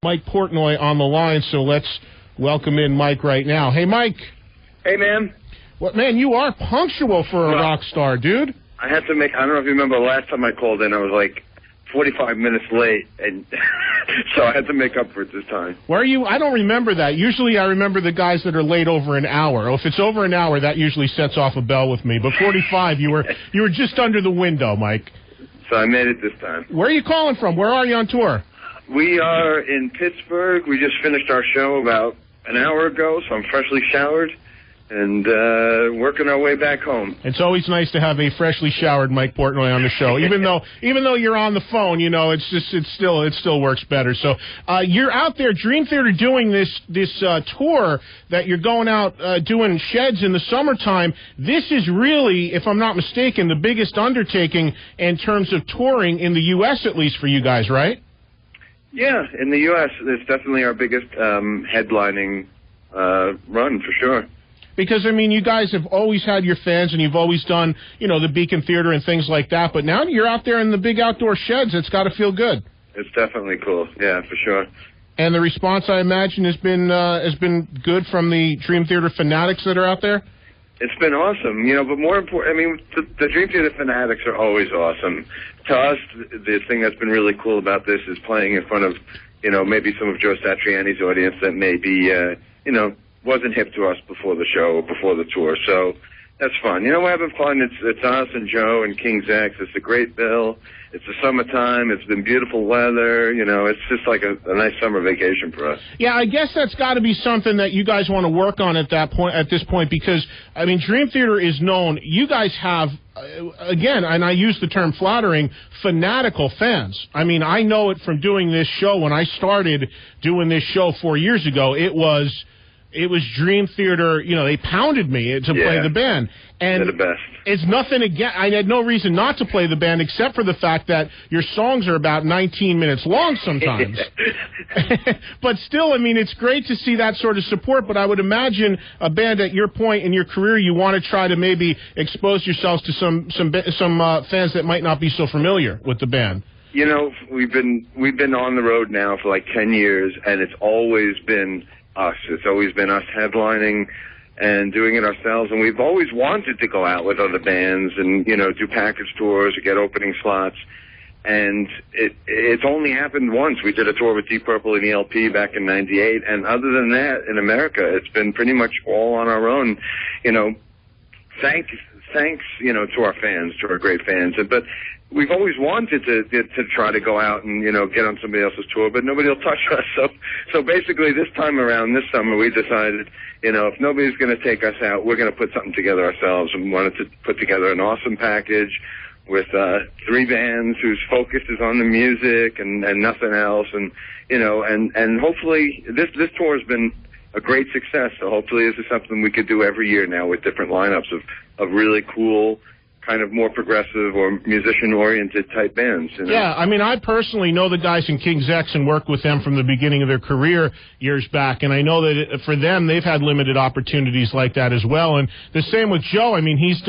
Mike Portnoy on the line, so let's welcome in Mike right now. Hey, Mike. Hey, man. What, man, you are punctual for a rock star, dude. I have to make, I don't know if you remember the last time I called in, I was like 45 minutes late, and so I had to make up for it this time. Where are you? I don't remember that. Usually I remember the guys that are late over an hour. If it's over an hour, that usually sets off a bell with me. But 45, you were just under the window, Mike. So I made it this time. Where are you calling from? Where are you on tour? We are in Pittsburgh. We just finished our show about an hour ago, so I'm freshly showered and working our way back home. It's always nice to have a freshly showered Mike Portnoy on the show, even though you're on the phone. You know, it still works better. So you're out there, Dream Theater, doing this tour that you're going out doing sheds in the summertime. This is really, if I'm not mistaken, the biggest undertaking in terms of touring in the U.S., at least for you guys, right? Yeah, in the U.S., it's definitely our biggest headlining run, for sure. Because, I mean, you guys have always had your fans, and you've always done, you know, the Beacon Theater and things like that, but now you're out there in the big outdoor sheds. It's got to feel good. It's definitely cool, yeah, for sure. And the response, I imagine, has been good from the Dream Theater fanatics that are out there? It's been awesome, you know, but more important, I mean, the Dream Theater fanatics are always awesome. To us, the thing that's been really cool about this is playing in front of, you know, maybe some of Joe Satriani's audience that maybe, you know, wasn't hip to us before the show or before the tour. So that's fun. You know, we're having fun. It's us and Joe and King's X. It's a great bill. It's the summertime. It's been beautiful weather. You know, it's just like a nice summer vacation for us. Yeah, I guess that's got to be something that you guys want to work on at this point, because, I mean, Dream Theater is known. You guys have, again, and I use the term flattering, fanatical fans. I mean, I know it from doing this show. When I started doing this show 4 years ago, it was Dream Theater. You know, they pounded me to play the band. And they're the best. It's nothing again. I had no reason not to play the band except for the fact that your songs are about 19 minutes long sometimes. But still, I mean, it's great to see that sort of support. But I would imagine a band at your point in your career, you want to try to maybe expose yourselves to some fans that might not be so familiar with the band. You know, we've been on the road now for like 10 years, and it's always been us. It's always been us headlining and doing it ourselves, and we've always wanted to go out with other bands and, you know, do package tours or get opening slots. And it's only happened once. We did a tour with Deep Purple and ELP back in '98, and other than that, in America, it's been pretty much all on our own. You know, thanks, you know, to our fans, to our great fans. But we've always wanted to try to go out and, you know, get on somebody else's tour, but nobody will touch us. So basically this time around, this summer, we decided, you know, if nobody's going to take us out, we're going to put something together ourselves, and we wanted to put together an awesome package with 3 bands whose focus is on the music and nothing else. And, you know, and hopefully this tour has been a great success. So hopefully this is something we could do every year now with different lineups of really cool, kind of more progressive or musician-oriented type bands. You know? Yeah, I mean, I personally know the guys in King's X and worked with them from the beginning of their career years back, and I know that for them, they've had limited opportunities like that as well. And the same with Joe. I mean, he's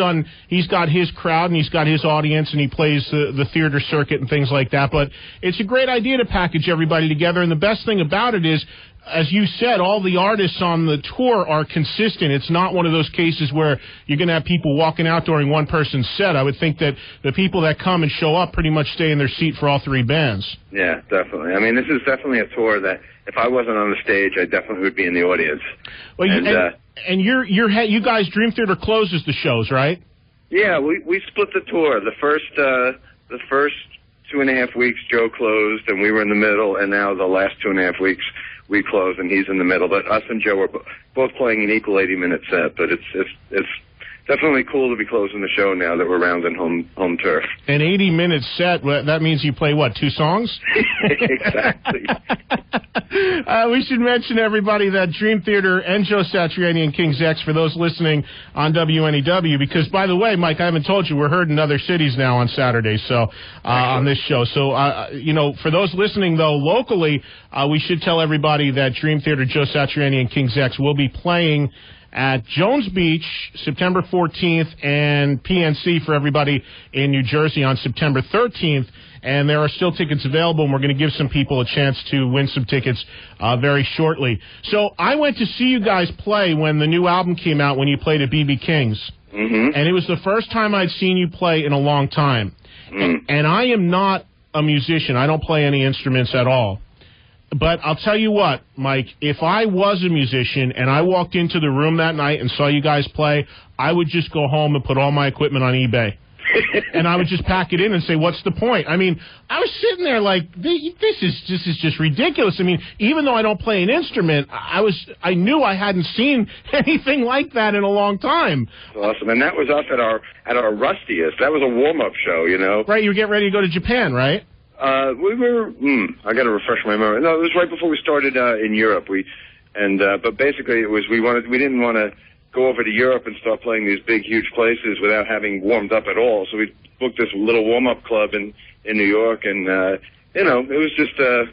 got his crowd and he's got his audience, and he plays the theater circuit and things like that. But it's a great idea to package everybody together, and the best thing about it is, as you said, all the artists on the tour are consistent. It's not one of those cases where you're going to have people walking out during one person's set. I would think that the people that come and show up pretty much stay in their seat for all 3 bands. Yeah, definitely. I mean, this is definitely a tour that if I wasn't on the stage, I definitely would be in the audience. Well, and you guys, Dream Theater closes the shows, right? Yeah, we split the tour. The first 2.5 weeks, Joe closed, and we were in the middle, and now the last 2.5 weeks, we close and he's in the middle. But us and Joe are both playing an equal 80-minute set. But it's definitely cool to be closing the show now that we're rounding home turf. An 80-minute set, that means you play, what, 2 songs? Exactly. We should mention, everybody, that Dream Theater and Joe Satriani and King's X, for those listening on WNEW, because, by the way, Mike, I haven't told you, we're heard in other cities now on Saturday, so on this show. So, you know, for those listening, though, locally, we should tell everybody that Dream Theater, Joe Satriani, and King's X will be playing at Jones Beach September 14th and PNC for everybody in New Jersey on September 13th. and there are still tickets available, and we're going to give some people a chance to win some tickets very shortly. So I went to see you guys play when the new album came out, when you played at B.B. King's, and it was the first time I'd seen you play in a long time. And I am not a musician. I don't play any instruments at all. But I'll tell you what, Mike, if I was a musician and I walked into the room that night and saw you guys play, I would just go home and put all my equipment on eBay. And I would just pack it in and say, what's the point? I mean, I was sitting there like, this is just ridiculous. I mean, even though I don't play an instrument, I knew I hadn't seen anything like that in a long time. Awesome. And that was us at our rustiest. That was a warm-up show, you know. Right, you were getting ready to go to Japan, right? We were. I got to refresh my memory. No, it was right before we started in Europe. But basically, it was we didn't want to go over to Europe and start playing these big, huge places without having warmed up at all. So we booked this little warm-up club in New York, and it was just a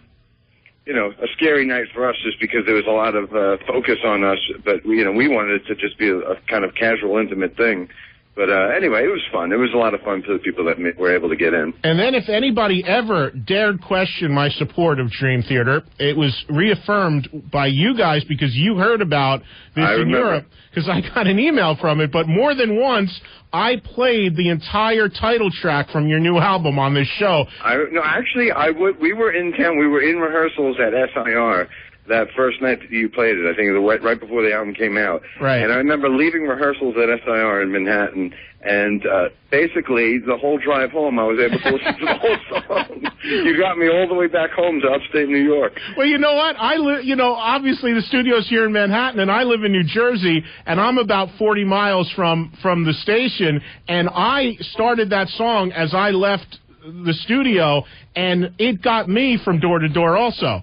scary night for us, just because there was a lot of focus on us. But we wanted it to just be a kind of casual, intimate thing. But anyway, it was fun. It was a lot of fun for the people that were able to get in. And then if anybody ever dared question my support of Dream Theater, it was reaffirmed by you guys, because you heard about this in Europe, because I got an email from it. But more than once, I played the entire title track from your new album on this show. We were in town. We were in rehearsals at SIR. That first night that you played it, I think it was right before the album came out. Right. And I remember leaving rehearsals at SIR in Manhattan, and basically the whole drive home I was able to listen to the whole song. You got me all the way back home to upstate New York. Well, you know what? Obviously the studio's here in Manhattan, and I live in New Jersey, and I'm about 40 miles from the station, and I started that song as I left the studio, and it got me from door to door also.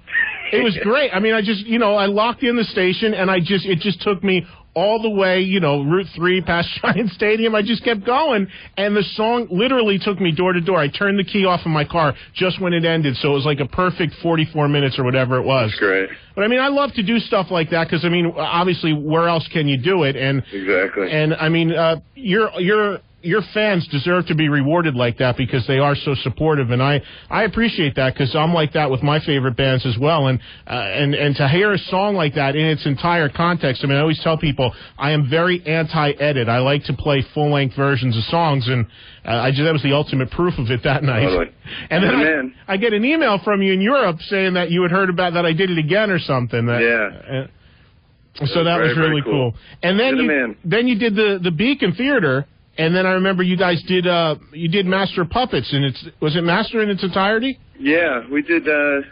It was great. I mean, I locked in the station, and it just took me all the way, Route 3 past Giant Stadium. I just kept going, and the song literally took me door to door. I turned the key off in my car just when it ended, so it was like a perfect 44 minutes or whatever it was. That's great. But, I mean, I love to do stuff like that because, I mean, obviously, where else can you do it? And exactly. And, I mean, your fans deserve to be rewarded like that because they are so supportive, and I appreciate that because I'm like that with my favorite bands as well. And to hear a song like that in its entire context, I mean, I always tell people I am very anti-edit. I like to play full-length versions of songs, and that was the ultimate proof of it that night. Totally. And then I get an email from you in Europe saying that you had heard about that I did it again or something. So that was really cool. And then you did the Beacon Theater. And then I remember you guys did Master of Puppets, and was it Master in its entirety? Yeah, we did 2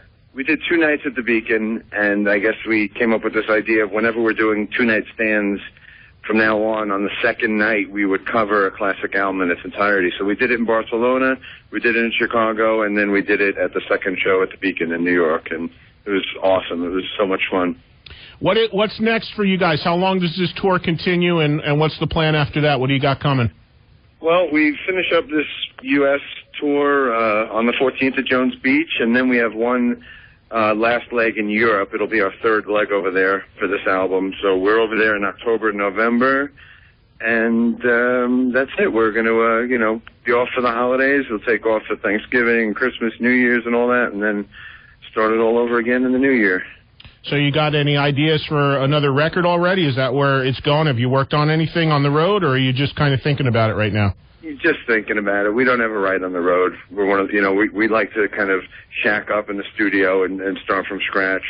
nights at the Beacon, and I guess we came up with this idea of whenever we're doing 2-night stands from now on the second night, we would cover a classic album in its entirety. So we did it in Barcelona, we did it in Chicago, and then we did it at the second show at the Beacon in New York, and it was awesome. It was so much fun. What's next for you guys? How long does this tour continue, and what's the plan after that? What do you got coming? Well, we finish up this U.S. tour on the 14th at Jones Beach, and then we have one last leg in Europe. It'll be our third leg over there for this album. So we're over there in October, November, and that's it. We're going to, be off for the holidays. We'll take off for Thanksgiving, Christmas, New Year's, and all that, and then start it all over again in the new year. So you got any ideas for another record already? Is that where it's going? Have you worked on anything on the road, or are you just kind of thinking about it right now? Just thinking about it. We don't ever write on the road. We're one of, we like to kind of shack up in the studio and start from scratch,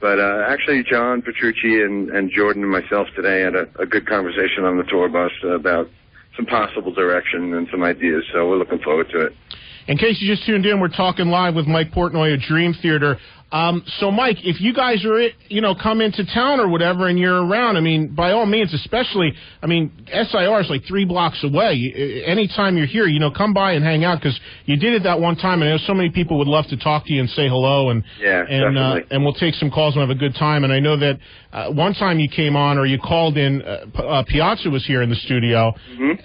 But actually, John Petrucci and Jordan and myself today had a good conversation on the tour bus about some possible direction and some ideas, so we're looking forward to it. In case you just tuned in, we're talking live with Mike Portnoy of Dream Theater. So, Mike, if you guys are, come into town or whatever and you're around, I mean, by all means, especially, I mean, SIR is like 3 blocks away. Anytime you're here, come by and hang out because you did it that one time, and I know so many people would love to talk to you and say hello. And we'll take some calls and have a good time. And I know that one time you came on or you called in, Piazza was here in the studio,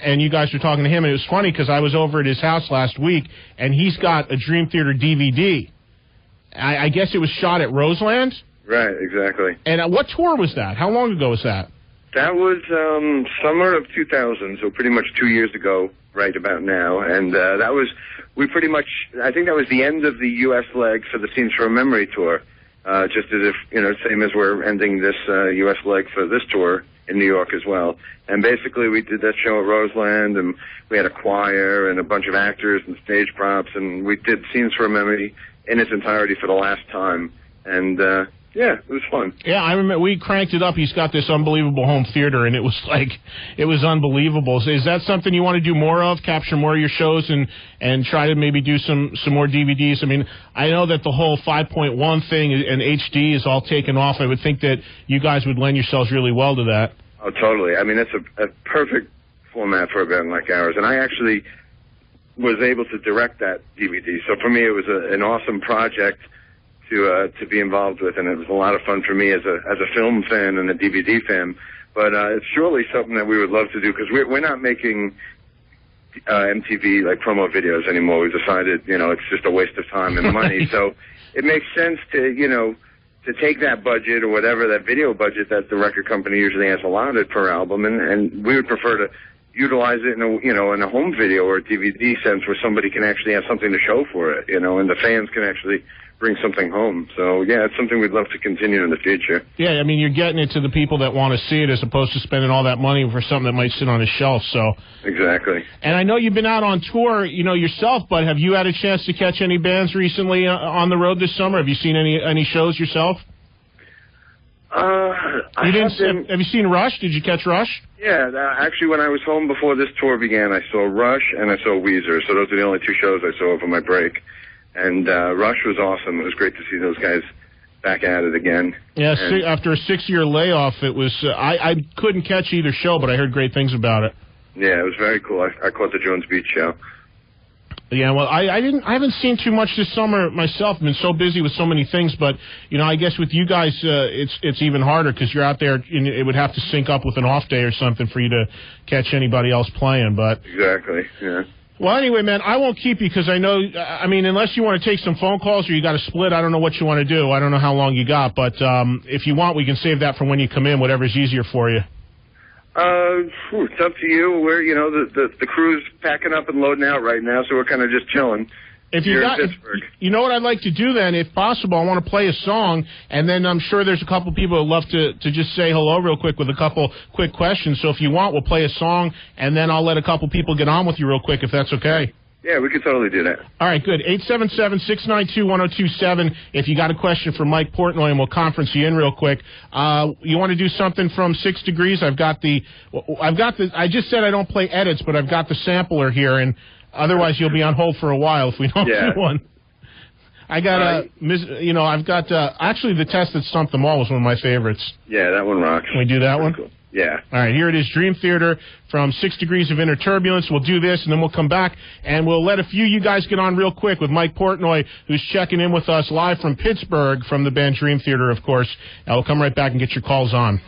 and you guys were talking to him. And it was funny because I was over at his house last week, and he's got a Dream Theater DVD. I guess it was shot at Roseland? Right, exactly. And what tour was that? How long ago was that? That was summer of 2000, so pretty much 2 years ago, right about now. And that was, I think that was the end of the U.S. leg for the Scenes from Memory tour. Just as if, same as we're ending this U.S. leg for this tour in New York as well. And basically we did that show at Roseland, and we had a choir and a bunch of actors and stage props, and we did Scenes from Memory in its entirety for the last time. And, yeah, it was fun. Yeah, I remember we cranked it up. He's got this unbelievable home theater, and it was unbelievable. So is that something you want to do more of, capture more of your shows and try to maybe do some more DVDs? I mean, I know that the whole 5.1 thing and HD is all taken off. I would think that you guys would lend yourselves really well to that. Oh, totally. I mean, it's a perfect format for a band like ours, and I actually was able to direct that DVD. So for me, it was an awesome project to be involved with, and it was a lot of fun for me as a film fan and a DVD fan. But it's surely something that we would love to do, because we're not making MTV like promo videos anymore. We've decided, it's just a waste of time and money. So it makes sense to take that budget or whatever, that video budget that the record company usually has allotted per album, and we would prefer to utilize it in a home video or a DVD sense, where somebody can actually have something to show for it, and the fans can actually bring something home. So, yeah, it's something we'd love to continue in the future. Yeah, I mean, you're getting it to the people that want to see it, as opposed to spending all that money for something that might sit on a shelf. So exactly. And I know you've been out on tour, yourself, but have you had a chance to catch any bands recently on the road this summer? Have you seen any shows yourself? Have you seen Rush? Did you catch Rush? Yeah, actually, when I was home before this tour began, I saw Rush and I saw Weezer. So those are the only two shows I saw over my break. And Rush was awesome. It was great to see those guys back at it again. Yeah, after a 6-year layoff, it was. I couldn't catch either show, but I heard great things about it. Yeah, it was very cool. I caught the Jones Beach show. Yeah, well, I haven't seen too much this summer myself. I've been so busy with so many things, but I guess with you guys, it's even harder, because you're out there. It would have to sync up with an off day or something for you to catch anybody else playing. But exactly, yeah. Well, anyway, man, I won't keep you, because I know, unless you want to take some phone calls or you got to split, I don't know what you want to do. I don't know how long you got, but if you want, we can save that for when you come in, whatever's easier for you. It's up to you. We're, the crew's packing up and loading out right now, so we're kind of just chilling. You know what I'd like to do then, if possible, I want to play a song, and then I'm sure there's a couple people who'd love to just say hello real quick with a couple quick questions. So if you want, we'll play a song, and then I'll let a couple people get on with you real quick, if that's okay. Yeah, we could totally do that. All right, good. 877-692-1027. If you got a question for Mike Portnoy, and we'll conference you in real quick. You want to do something from 6 Degrees? I just said I don't play edits, but I've got the sampler here, and otherwise you'll be on hold for a while if we don't do one. I got actually the Test That Stumped Them All was one of my favorites. Yeah, that one rocks. Can we do that one? Cool. Yeah. All right, here it is, Dream Theater from 6 Degrees of Inner Turbulence. We'll do this, and then we'll come back, and we'll let a few of you guys get on real quick with Mike Portnoy, who's checking in with us live from Pittsburgh from the band Dream Theater, of course. We'll come right back and get your calls on.